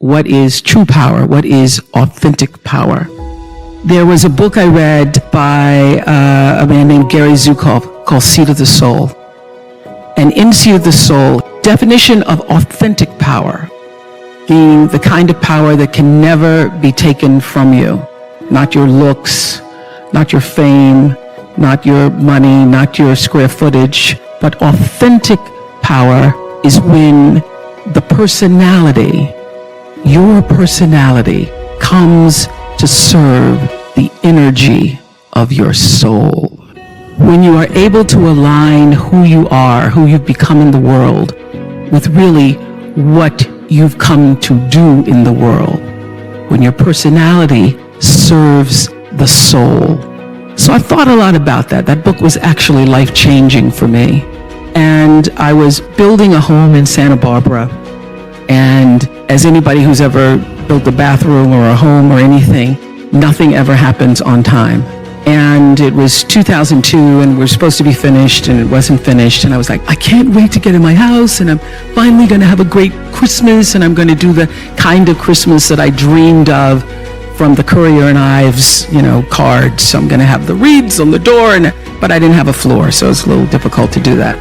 what is true power, what is authentic power. There was a book I read by a man named Gary Zukav called Seat of the Soul. And in Seat of the Soul, definition of authentic power being the kind of power that can never be taken from you. Not your looks, not your fame, not your money, not your square footage, but authentic power is when the personality, your personality, comes to serve the energy of your soul. When you are able to align who you are, who you've become in the world, with really what you've come to do in the world, when your personality serves the soul. So I thought a lot about that. That book was actually life-changing for me. And I was building a home in Santa Barbara. And as anybody who's ever built a bathroom or a home or anything, nothing ever happens on time. And it was 2002 and we're supposed to be finished and it wasn't finished. And I was like, I can't wait to get in my house and I'm finally going to have a great Christmas and I'm going to do the kind of Christmas that I dreamed of from the Currier and Ives, cards. So I'm going to have the wreaths on the door, but I didn't have a floor, so it's a little difficult to do that.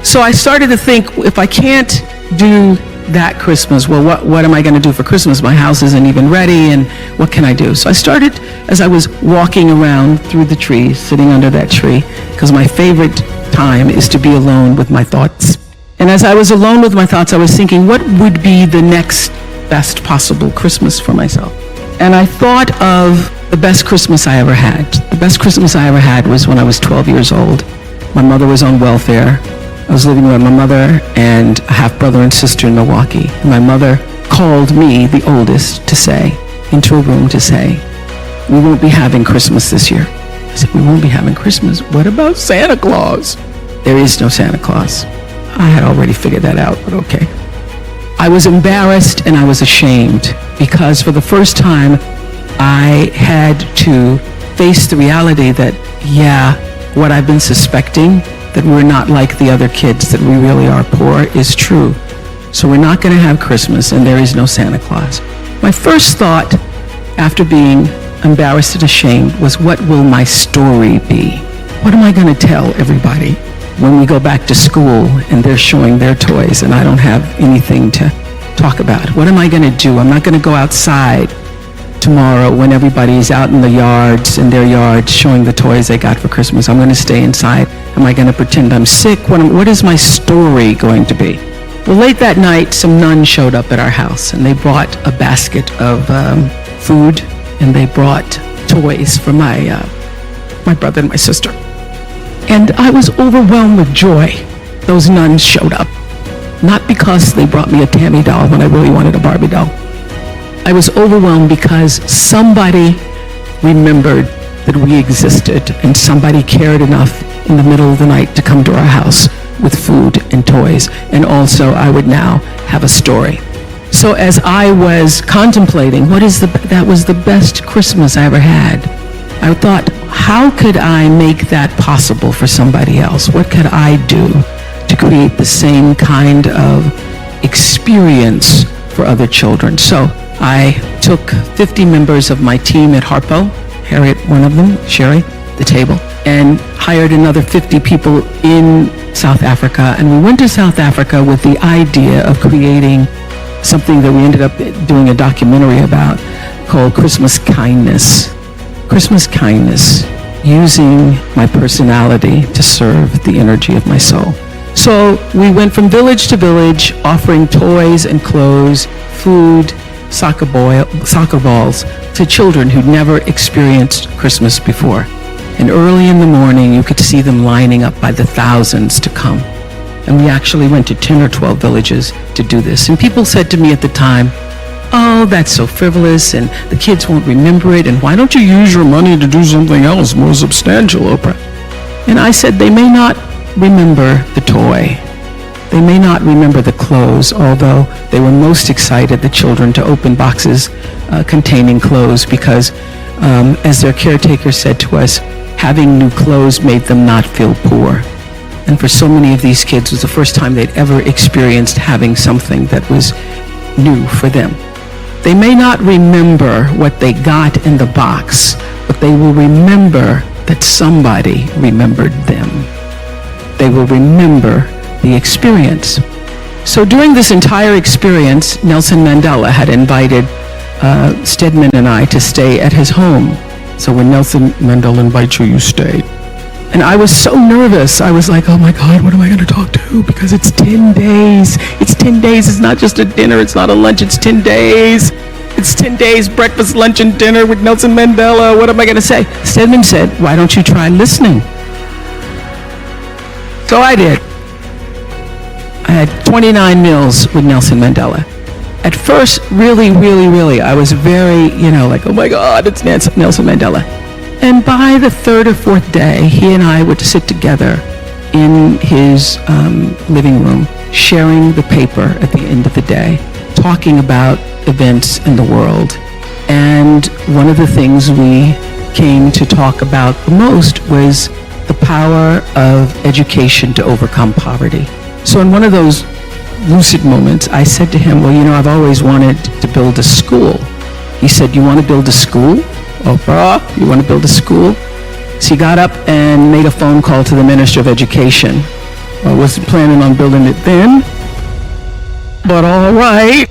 So I started to think, if I can't do that Christmas, well, what am I going to do for Christmas? My house isn't even ready, and what can I do? So I started, as I was walking around through the trees, sitting under that tree, because my favorite time is to be alone with my thoughts. And as I was alone with my thoughts, I was thinking, what would be the next best possible Christmas for myself? And I thought of the best Christmas I ever had. The best Christmas I ever had was when I was 12 years old. My mother was on welfare. I was living with my mother and a half-brother and sister in Milwaukee. And my mother called me, the oldest, into a room to say, we won't be having Christmas this year. I said, we won't be having Christmas? What about Santa Claus? There is no Santa Claus. I had already figured that out, but okay. I was embarrassed and I was ashamed because for the first time, I had to face the reality that, what I've been suspecting, that we're not like the other kids, that we really are poor, is true. So we're not going to have Christmas and there is no Santa Claus. My first thought after being embarrassed and ashamed was, what will my story be? What am I going to tell everybody when we go back to school and they're showing their toys and I don't have anything to talk about? What am I going to do? I'm not going to go outside tomorrow when everybody's out in the yards, in their yards, showing the toys they got for Christmas. I'm going to stay inside. Am I going to pretend I'm sick? What is my story going to be? Well, late that night, some nuns showed up at our house and they brought a basket of food and they brought toys for my brother and my sister. And I was overwhelmed with joy. Those nuns showed up. Not because they brought me a Tammy doll when I really wanted a Barbie doll. I was overwhelmed because somebody remembered that we existed and somebody cared enough in the middle of the night to come to our house with food and toys. And also I would now have a story. So as I was contemplating that was the best Christmas I ever had, I thought, how could I make that possible for somebody else? What could I do to create the same kind of experience for other children? So I took 50 members of my team at Harpo, Harriet, one of them, Sherry, the table, and hired another 50 people in South Africa. And we went to South Africa with the idea of creating something that we ended up doing a documentary about called Christmas Kindness. Christmas Kindness, using my personality to serve the energy of my soul. So we went from village to village, offering toys and clothes, food, soccer balls to children who'd never experienced Christmas before. And early in the morning, you could see them lining up by the thousands to come. And we actually went to 10 or 12 villages to do this. And people said to me at the time, oh, that's so frivolous and the kids won't remember it. And why don't you use your money to do something else more substantial, Oprah? And I said, they may not remember the toy. They may not remember the clothes, although they were most excited, the children, to open boxes containing clothes because, as their caretaker said to us, having new clothes made them not feel poor. And for so many of these kids, it was the first time they'd ever experienced having something that was new for them. They may not remember what they got in the box, but they will remember that somebody remembered them. They will remember the experience. So during this entire experience, Nelson Mandela had invited Stedman and I to stay at his home. So when Nelson Mandela invites you, you stay. And I was so nervous. I was like, oh my God, what am I going to talk to? Because it's 10 days. It's 10 days. It's not just a dinner. It's not a lunch. It's 10 days. It's 10 days, breakfast, lunch, and dinner with Nelson Mandela. What am I going to say? Stedman said, why don't you try listening? So I did. I had 29 meals with Nelson Mandela. At first, really, I was very, like, oh my God, it's Nelson Mandela. And by the third or fourth day, he and I would sit together in his living room, sharing the paper at the end of the day, talking about events in the world. And one of the things we came to talk about the most was the power of education to overcome poverty. So in one of those lucid moments, I said to him, well, I've always wanted to build a school. He said, you want to build a school? Oprah, you want to build a school? So he got up and made a phone call to the Minister of Education. I wasn't planning on building it then, but all right.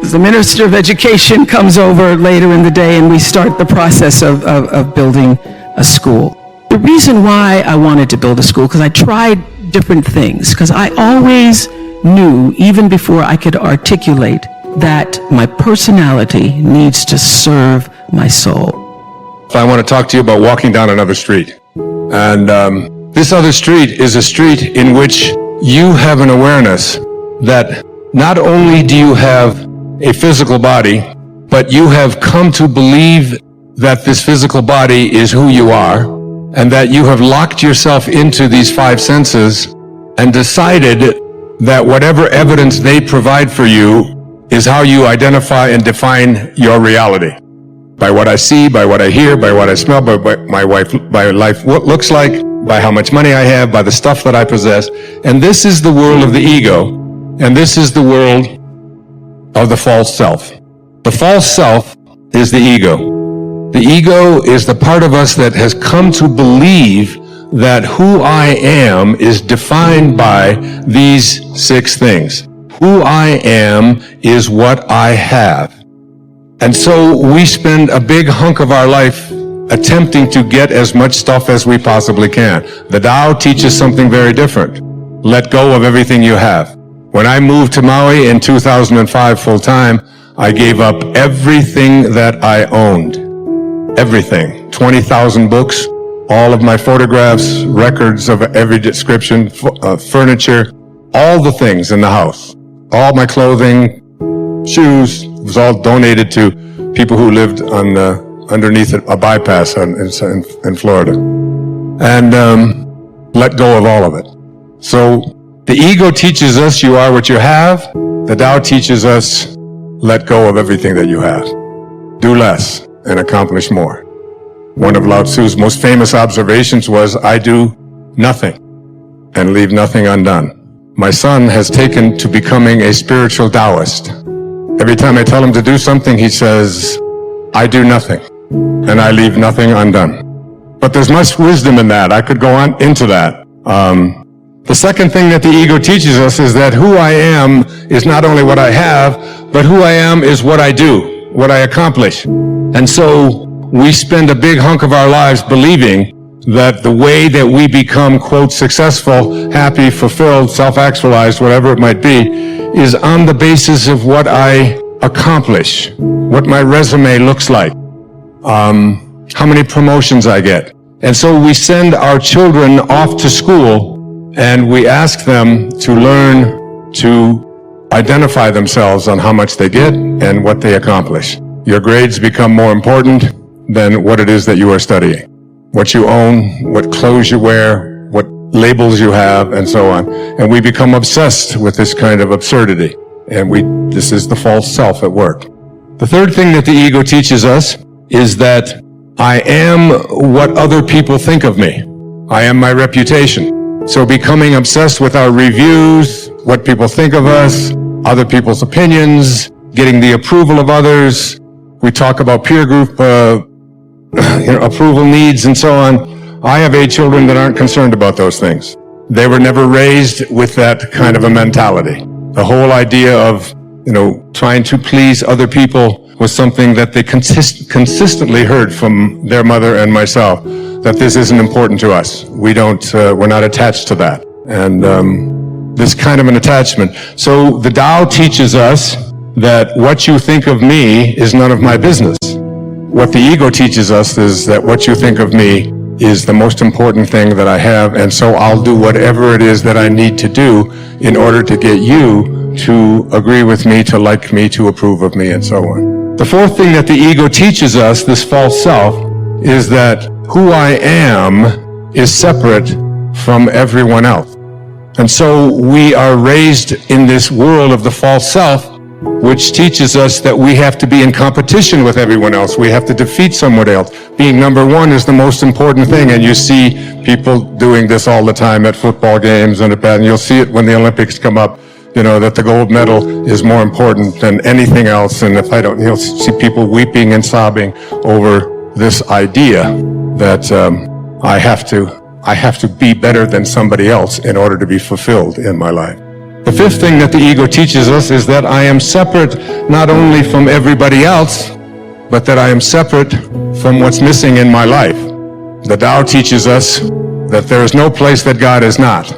The Minister of Education comes over later in the day and we start the process of building a school. The reason why I wanted to build a school, because I tried different things, because I always knew, even before I could articulate, that my personality needs to serve my soul. I want to talk to you about walking down another street. And this other street is a street in which you have an awareness that not only do you have a physical body, but you have come to believe that this physical body is who you are, and that you have locked yourself into these five senses and decided that whatever evidence they provide for you is how you identify and define your reality. By what I see, by what I hear, by what I smell, by what my life looks like, by how much money I have, by the stuff that I possess. And this is the world of the ego, and this is the world of the false self. The false self is the ego. The ego is the part of us that has come to believe that who I am is defined by these six things. Who I am is what I have. And so we spend a big hunk of our life attempting to get as much stuff as we possibly can. The Tao teaches something very different. Let go of everything you have. When I moved to Maui in 2005 full-time, I gave up everything that I owned. Everything. 20,000 books, all of my photographs, records of every description, furniture, all the things in the house. All my clothing, shoes, was all donated to people who lived on underneath a bypass in Florida. And let go of all of it. So the ego teaches us you are what you have. The Tao teaches us let go of everything that you have. Do less and accomplish more. One of Lao Tzu's most famous observations was, I do nothing and leave nothing undone. My son has taken to becoming a spiritual Taoist. Every time I tell him to do something, he says, I do nothing and I leave nothing undone. But there's much wisdom in that. I could go on into that. The second thing that the ego teaches us is that who I am is not only what I have, but who I am is what I do, what I accomplish. And so we spend a big hunk of our lives believing that the way that we become, quote, successful, happy, fulfilled, self-actualized, whatever it might be, is on the basis of what I accomplish, what my resume looks like, how many promotions I get. And so we send our children off to school and we ask them to learn to identify themselves on how much they get and what they accomplish. Your grades become more important than what it is that you are studying. What you own, what clothes you wear, what labels you have, and so on. And we become obsessed with this kind of absurdity. And this is the false self at work. The third thing that the ego teaches us is that I am what other people think of me. I am my reputation. So becoming obsessed with our reviews, what people think of us, other people's opinions, getting the approval of others. We talk about peer group approval needs and so on. I have 8 children that aren't concerned about those things. They were never raised with that kind of a mentality. The whole idea of, trying to please other people was something that they consistently heard from their mother and myself, that this isn't important to us. We're not attached to that. And this kind of an attachment. So the Tao teaches us that what you think of me is none of my business. What the ego teaches us is that what you think of me is the most important thing that I have, and so I'll do whatever it is that I need to do in order to get you to agree with me, to like me, to approve of me, and so on. The fourth thing that the ego teaches us, this false self, is that who I am is separate from everyone else. And so we are raised in this world of the false self, which teaches us that we have to be in competition with everyone else. We have to defeat someone else. Being number one is the most important thing, and you see people doing this all the time at football games and you'll see it when the Olympics come up, that the gold medal is more important than anything else. And you'll see people weeping and sobbing over this idea that I have to be better than somebody else in order to be fulfilled in my life. The fifth thing that the ego teaches us is that I am separate not only from everybody else, but that I am separate from what's missing in my life. The Tao teaches us that there is no place that God is not.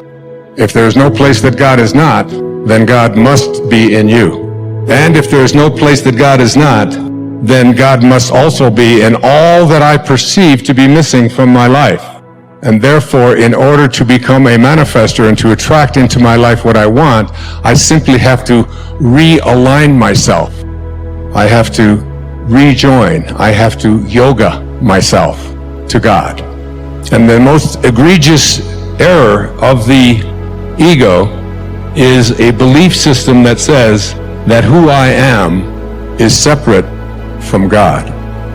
If there is no place that God is not, then God must be in you. And if there is no place that God is not, then God must also be in all that I perceive to be missing from my life. And therefore, in order to become a manifester and to attract into my life what I want, I simply have to realign myself. I have to rejoin. I have to yoga myself to God. And the most egregious error of the ego is a belief system that says that who I am is separate from God,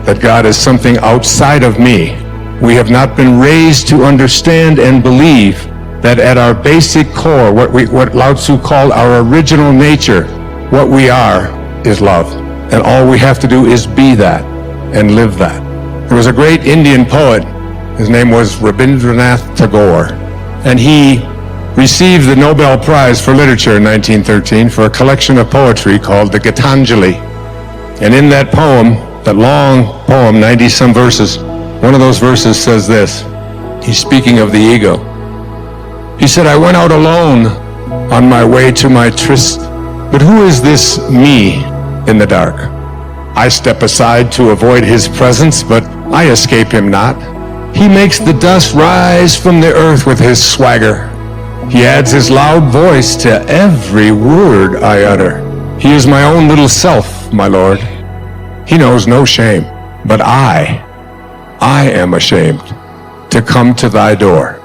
that God is something outside of me. We have not been raised to understand and believe that at our basic core, what Lao Tzu called our original nature, what we are is love. And all we have to do is be that and live that. There was a great Indian poet, his name was Rabindranath Tagore, and he received the Nobel Prize for Literature in 1913 for a collection of poetry called the Gitanjali. And in that poem, that long poem, 90-some verses, one of those verses says this. He's speaking of the ego. He said, I went out alone on my way to my tryst, but who is this me in the dark? I step aside to avoid his presence, but I escape him not. He makes the dust rise from the earth with his swagger. He adds his loud voice to every word I utter. He is my own little self, my Lord. He knows no shame, but I am ashamed to come to thy door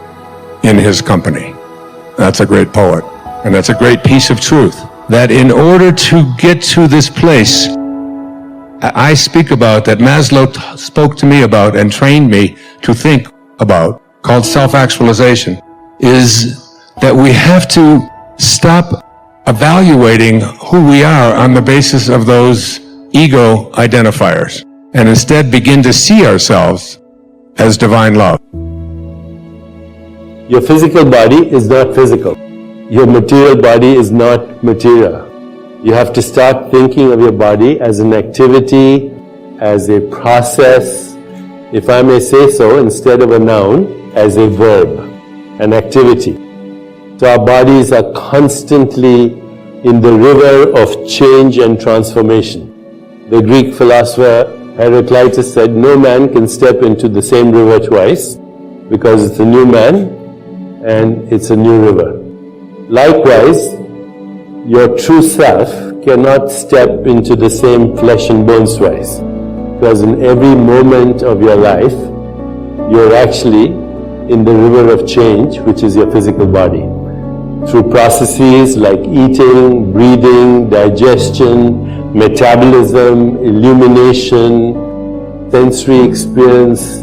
in his company. That's a great poet, and that's a great piece of truth, that in order to get to this place I speak about, that Maslow spoke to me about and trained me to think about, called self-actualization, is that we have to stop evaluating who we are on the basis of those ego identifiers, and instead begin to see ourselves as divine love. Your physical body is not physical. Your material body is not material. You have to start thinking of your body as an activity, as a process, if I may say so, instead of a noun, as a verb, an activity. So our bodies are constantly in the river of change and transformation. The Greek philosopher Heraclitus said, no man can step into the same river twice, because it's a new man and it's a new river. Likewise, your true self cannot step into the same flesh and bones twice, because in every moment of your life, you're actually in the river of change, which is your physical body. Through processes like eating, breathing, digestion, metabolism, illumination, sensory experience,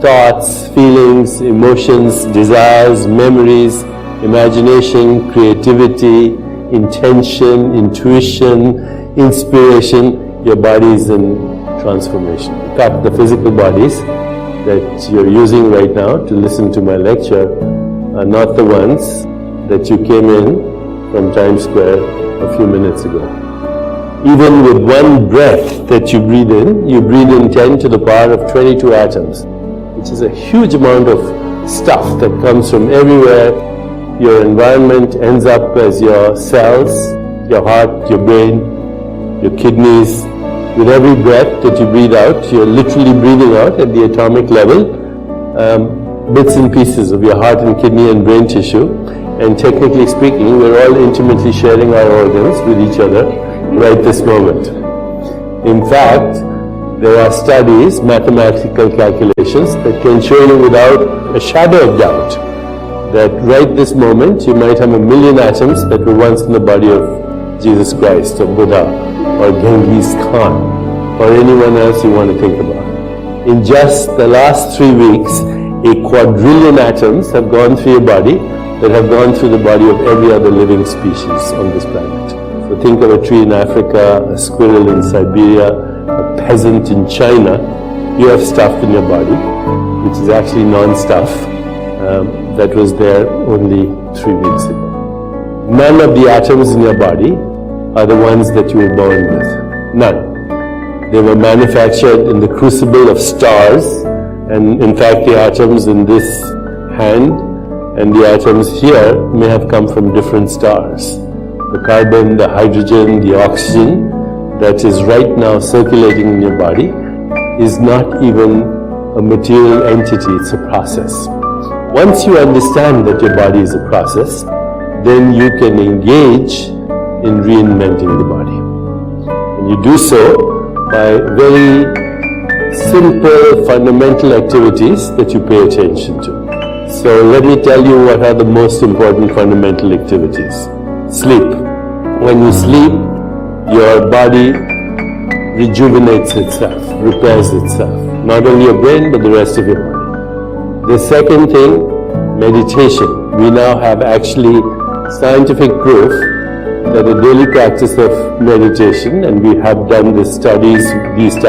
thoughts, feelings, emotions, desires, memories, imagination, creativity, intention, intuition, inspiration, your body is in transformation. In fact, the physical bodies that you're using right now to listen to my lecture are not the ones that you came in from Times Square a few minutes ago. Even with one breath that you breathe in 10 to the power of 22 atoms, which is a huge amount of stuff that comes from everywhere. Your environment ends up as your cells, your heart, your brain, your kidneys. With every breath that you breathe out, you're literally breathing out at the atomic level bits and pieces of your heart and kidney and brain tissue. And technically speaking, we're all intimately sharing our organs with each other right this moment. In fact, there are studies, mathematical calculations that can show you without a shadow of doubt that right this moment you might have 1 million atoms that were once in the body of Jesus Christ or Buddha or Genghis Khan or anyone else you want to think about. In just the last 3 weeks, a quadrillion atoms have gone through your body that have gone through the body of every other living species on this planet. So think of a tree in Africa, a squirrel in Siberia, a peasant in China. You have stuff in your body which is actually non-stuff that was there only 3 weeks ago. None of the atoms in your body are the ones that you were born with. None. They were manufactured in the crucible of stars, and in fact the atoms in this hand and the atoms here may have come from different stars. The carbon, the hydrogen, the oxygen that is right now circulating in your body is not even a material entity, it's a process. Once you understand that your body is a process, then you can engage in reinventing the body. And you do so by very simple, fundamental activities that you pay attention to. So let me tell you what are the most important fundamental activities. Sleep. When you sleep, your body rejuvenates itself, repairs itself. Not only your brain, but the rest of your body. The second thing, meditation. We now have actually scientific proof that the daily practice of meditation, and we have done these studies with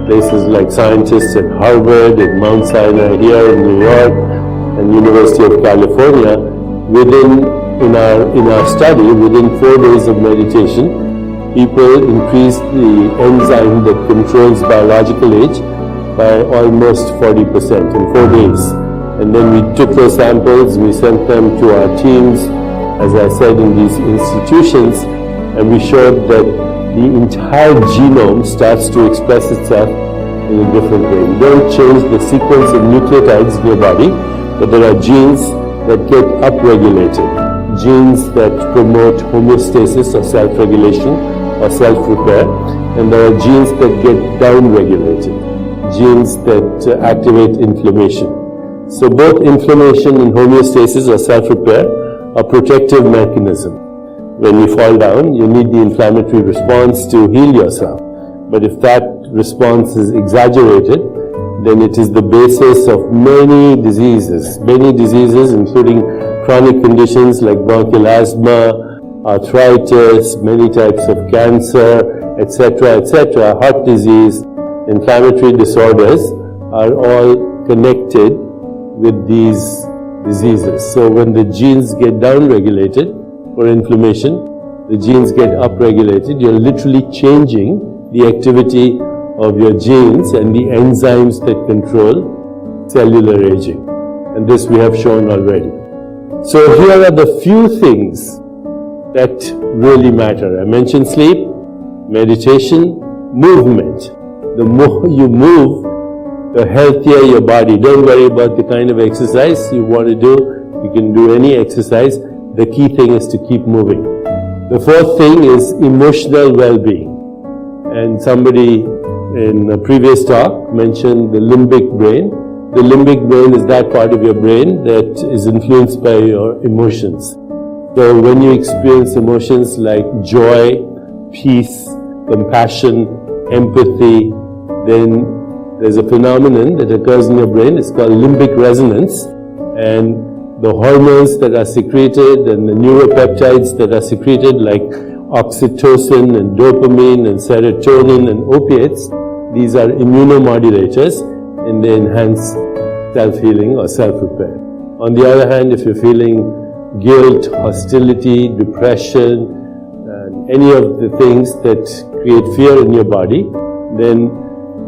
places like scientists at Harvard, at Mount Sinai here in New York, and University of California. In our study, within 4 days of meditation, people increased the enzyme that controls biological age by almost 40% in 4 days. And then we took those samples, we sent them to our teams, as I said, in these institutions, and we showed that the entire genome starts to express itself in a different way. You don't change the sequence of nucleotides in your body, but there are genes that get upregulated, genes that promote homeostasis or self-regulation or self-repair, and there are genes that get downregulated, genes that activate inflammation. So both inflammation and homeostasis or self-repair are protective mechanism. When you fall down, you need the inflammatory response to heal yourself. But if that response is exaggerated, then it is the basis of many diseases including chronic conditions like bronchial asthma, arthritis, many types of cancer, etc., heart disease, inflammatory disorders are all connected with these diseases. So when the genes get downregulated for inflammation, the genes get upregulated, you're literally changing the activity of your genes and the enzymes that control cellular aging. And this we have shown already. So here are the few things that really matter. I mentioned sleep, meditation, movement. The more you move, the healthier your body. Don't worry about the kind of exercise you want to do. You can do any exercise. The key thing is to keep moving. The fourth thing is emotional well-being. And somebody in a previous talk mentioned the limbic brain. The limbic brain is that part of your brain that is influenced by your emotions. So when you experience emotions like joy, peace, compassion, empathy, then there's a phenomenon that occurs in your brain. It's called limbic resonance. And the hormones that are secreted and the neuropeptides that are secreted like oxytocin and dopamine and serotonin and opiates, these are immunomodulators and they enhance self-healing or self-repair. On the other hand, if you're feeling guilt, hostility, depression, and any of the things that create fear in your body, then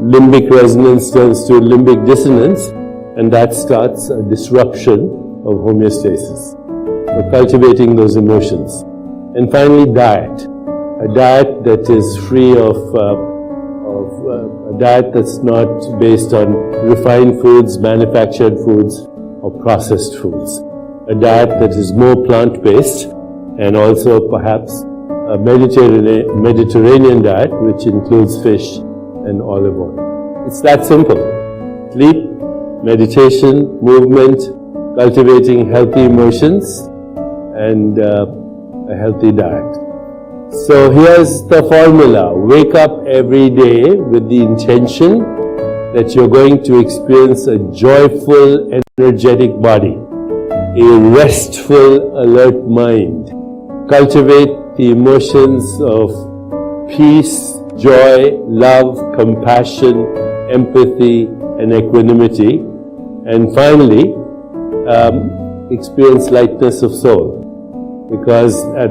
limbic resonance turns to limbic dissonance, and that starts a disruption of homeostasis. So cultivating those emotions. And finally, diet. A diet that is free of a diet that's not based on refined foods, manufactured foods, or processed foods. A diet that is more plant-based and also perhaps a Mediterranean diet which includes fish and olive oil. It's that simple. Sleep, meditation, movement, cultivating healthy emotions, and a healthy diet. So here's the formula. Wake up every day with the intention that you're going to experience a joyful, energetic body, a restful, alert mind. Cultivate the emotions of peace, joy, love, compassion, empathy, and equanimity. And finally, experience lightness of soul. Because at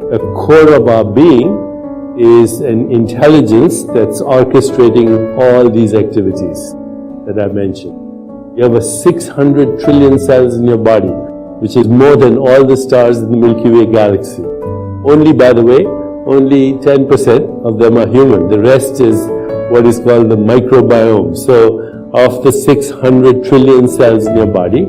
the core of our being is an intelligence that's orchestrating all these activities that I mentioned. You have 600 trillion cells in your body, which is more than all the stars in the Milky Way galaxy. Only, by the way, only 10% of them are human. The rest is what is called the microbiome. So, of the 600 trillion cells in your body,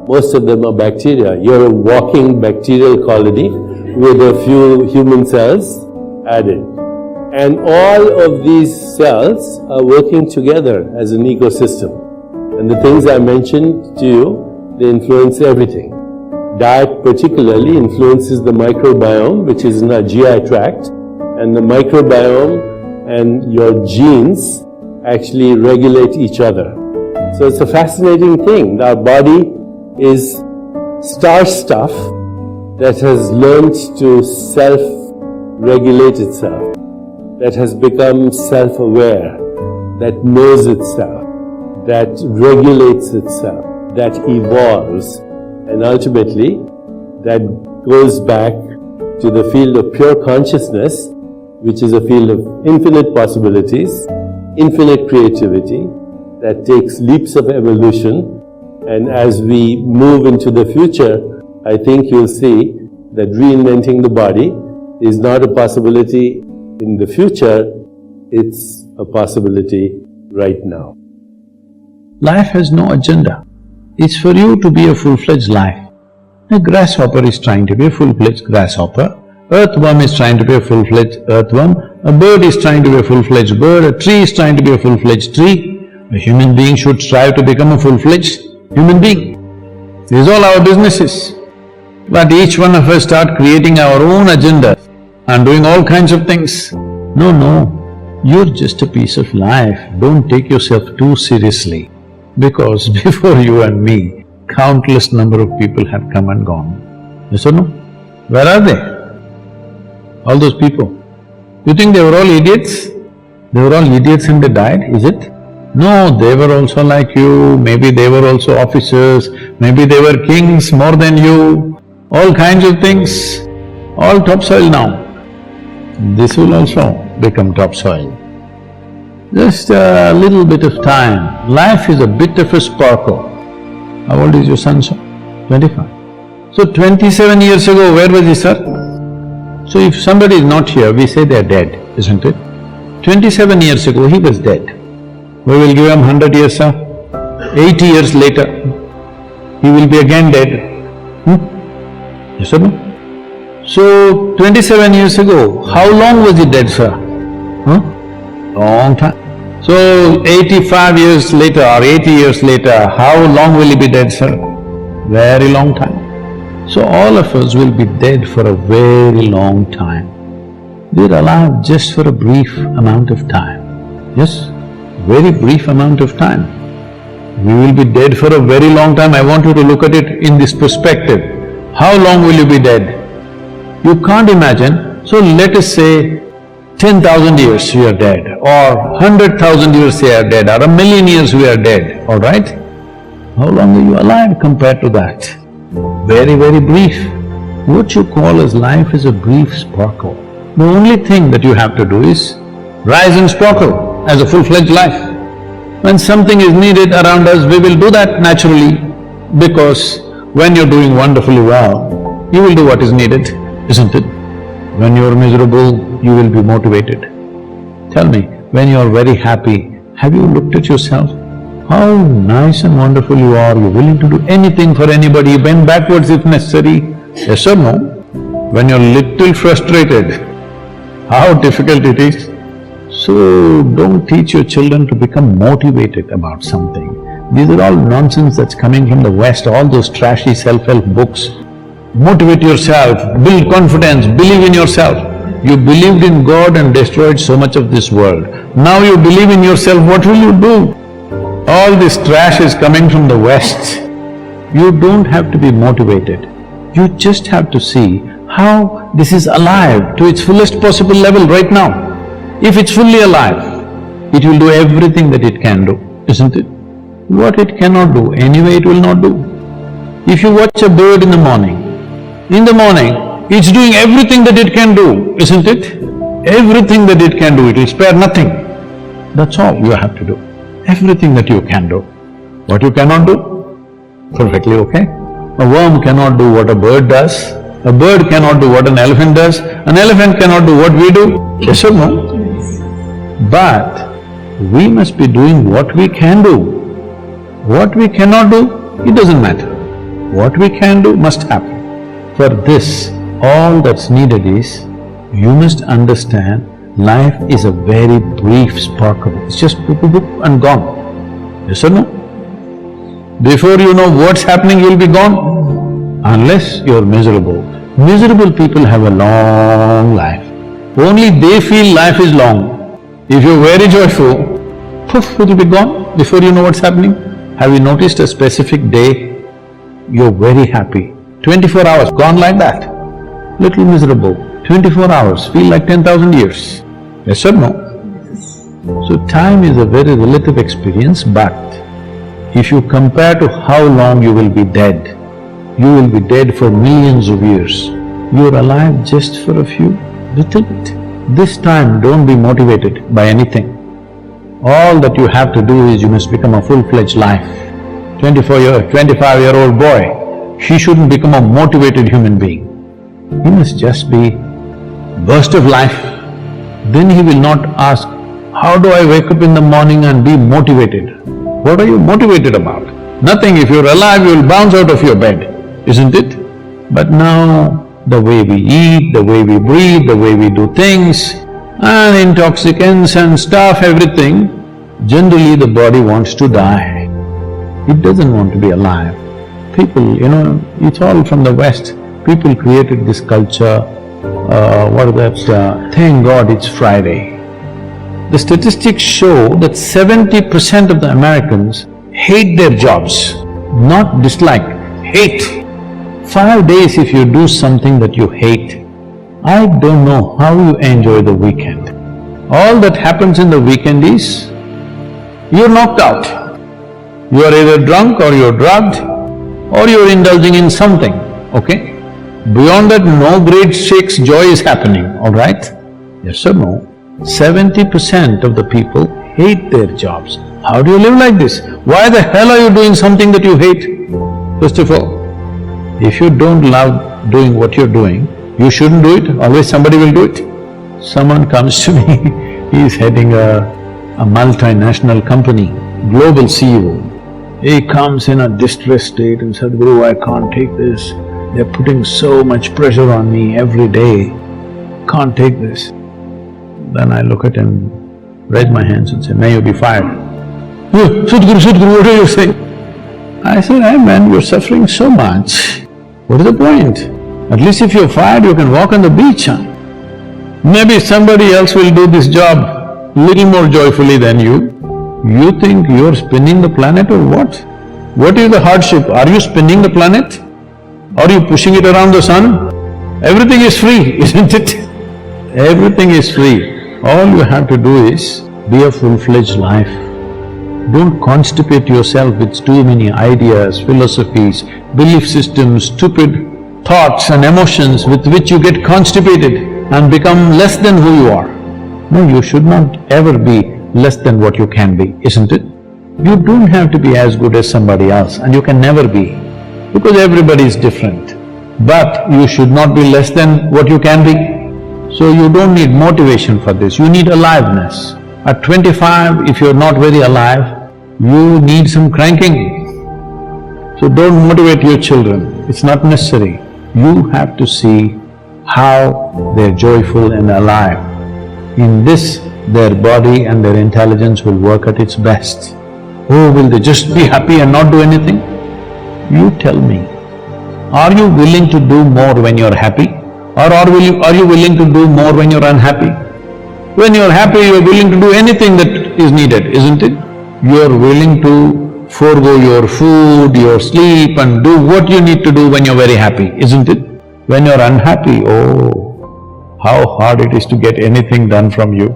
most of them are bacteria. You're a walking bacterial colony with a few human cells added. And all of these cells are working together as an ecosystem. And the things I mentioned to you, they influence everything. Diet particularly influences the microbiome, which is in our GI tract, and the microbiome and your genes actually regulate each other. So it's a fascinating thing. Our body is star stuff that has learned to self-regulate itself, that has become self-aware, that knows itself, that regulates itself, that evolves, and ultimately that goes back to the field of pure consciousness, which is a field of infinite possibilities, infinite creativity, that takes leaps of evolution. And as we move into the future, I think you'll see that reinventing the body is not a possibility in the future, it's a possibility right now. Life has no agenda. It's for you to be a full-fledged life. A grasshopper is trying to be a full-fledged grasshopper, earthworm is trying to be a full-fledged earthworm, a bird is trying to be a full-fledged bird, a tree is trying to be a full-fledged tree. A human being should strive to become a full-fledged human being. This is all our business is. But each one of us start creating our own agenda and doing all kinds of things. No, you're just a piece of life. Don't take yourself too seriously, because before you and me, countless number of people have come and gone. Yes or no? Where are they? All those people. You think they were all idiots? They were all idiots and they died, is it? No, they were also like you, maybe they were also officers, maybe they were kings more than you, all kinds of things, all topsoil now. This will also become topsoil. Just a little bit of time. Life is a bit of a sparkle. How old is your son, sir? 25. So 27 years ago, where was he, sir? So if somebody is not here, we say they are dead, isn't it? 27 years ago, he was dead. We will give him 100 years, sir. 80 years later, he will be again dead. Yes or no? So, 27 years ago, how long was he dead, sir? Long time. So, 85 years later or 80 years later, how long will he be dead, sir? Very long time. So, all of us will be dead for a very long time. We're alive just for a brief amount of time. Yes? Very brief amount of time. We will be dead for a very long time. I want you to look at it in this perspective. How long will you be dead? You can't imagine. So let us say 10,000 years we are dead, or 100,000 years we are dead, or 1,000,000 years we are dead, all right? How long are you alive compared to that? Very, very brief. What you call as life is a brief sparkle. The only thing that you have to do is rise and sparkle as a full-fledged life. When something is needed around us, we will do that naturally, because when you're doing wonderfully well, you will do what is needed, isn't it? When you're miserable, you will be motivated. Tell me, when you're very happy, have you looked at yourself? How nice and wonderful you are, you're willing to do anything for anybody, bend backwards if necessary, yes or no? When you're little frustrated, how difficult it is. So, don't teach your children to become motivated about something. These are all nonsense that's coming from the West, all those trashy self-help books. Motivate yourself, build confidence, believe in yourself. You believed in God and destroyed so much of this world. Now you believe in yourself, what will you do? All this trash is coming from the West. You don't have to be motivated. You just have to see how this is alive to its fullest possible level right now. If it's fully alive, it will do everything that it can do, isn't it? What it cannot do, anyway it will not do. If you watch a bird in the morning, it's doing everything that it can do, isn't it? Everything that it can do, it will spare nothing. That's all you have to do, everything that you can do. What you cannot do, perfectly okay. A worm cannot do what a bird does, a bird cannot do what an elephant does, an elephant cannot do what we do, yes or no? But we must be doing what we can do. What we cannot do, it doesn't matter. What we can do must happen. For this, all that's needed is, you must understand life is a very brief sparkle. It's just boop, boop, boop and gone. Yes or no? Before you know what's happening, you'll be gone, unless you're miserable. Miserable people have a long life. Only they feel life is long. If you're very joyful, poof, it'll be gone before you know what's happening. Have you noticed a specific day, you're very happy, 24 hours, gone like that. Little miserable, 24 hours, feel like 10,000 years. Yes or no? So time is a very relative experience, but if you compare to how long you will be dead, you will be dead for millions of years. You're alive just for a few, little bit. This time, don't be motivated by anything. All that you have to do is you must become a full-fledged life. 25-year-old boy, he shouldn't become a motivated human being. He must just be burst of life. Then he will not ask, how do I wake up in the morning and be motivated? What are you motivated about? Nothing. If you're alive, you'll bounce out of your bed, isn't it? But now, the way we eat, the way we breathe, the way we do things, and intoxicants and stuff, everything, generally the body wants to die. It doesn't want to be alive. People, it's all from the West. People created this culture, thank God it's Friday. The statistics show that 70% of the Americans hate their jobs, not dislike, hate. 5 days if you do something that you hate, I don't know how you enjoy the weekend. All that happens in the weekend is, you're knocked out. You are either drunk or you're drugged or you're indulging in something, okay? Beyond that, no great shakes joy is happening, all right? Yes or no? 70% of the people hate their jobs. How do you live like this? Why the hell are you doing something that you hate? First of all, if you don't love doing what you're doing, you shouldn't do it, always somebody will do it. Someone comes to me, he's heading a multinational company, global CEO. He comes in a distressed state and said, Guru, I can't take this. They're putting so much pressure on me every day, can't take this. Then I look at him, raise my hands and say, may you be fired. Sadhguru, what are you saying? I said, hey man, you're suffering so much. What is the point? At least if you're fired, you can walk on the beach, huh? Maybe somebody else will do this job little more joyfully than you. You think you're spinning the planet or what? What is the hardship? Are you spinning the planet? Are you pushing it around the sun? Everything is free, isn't it? Everything is free. All you have to do is be a full-fledged life. Don't constipate yourself with too many ideas, philosophies, belief systems, stupid thoughts and emotions with which you get constipated and become less than who you are. No, you should not ever be less than what you can be, isn't it? You don't have to be as good as somebody else, and you can never be, because everybody is different. But you should not be less than what you can be. So you don't need motivation for this, you need aliveness. At 25, if you're not very alive, you need some cranking. So don't motivate your children, it's not necessary. You have to see how they're joyful and alive. In this, their body and their intelligence will work at its best. Oh, will they just be happy and not do anything? You tell me, are you willing to do more when you're happy? Or are you willing to do more when you're unhappy? When you're happy, you're willing to do anything that is needed, isn't it? You're willing to forego your food, your sleep and do what you need to do when you're very happy, isn't it? When you're unhappy, oh, how hard it is to get anything done from you.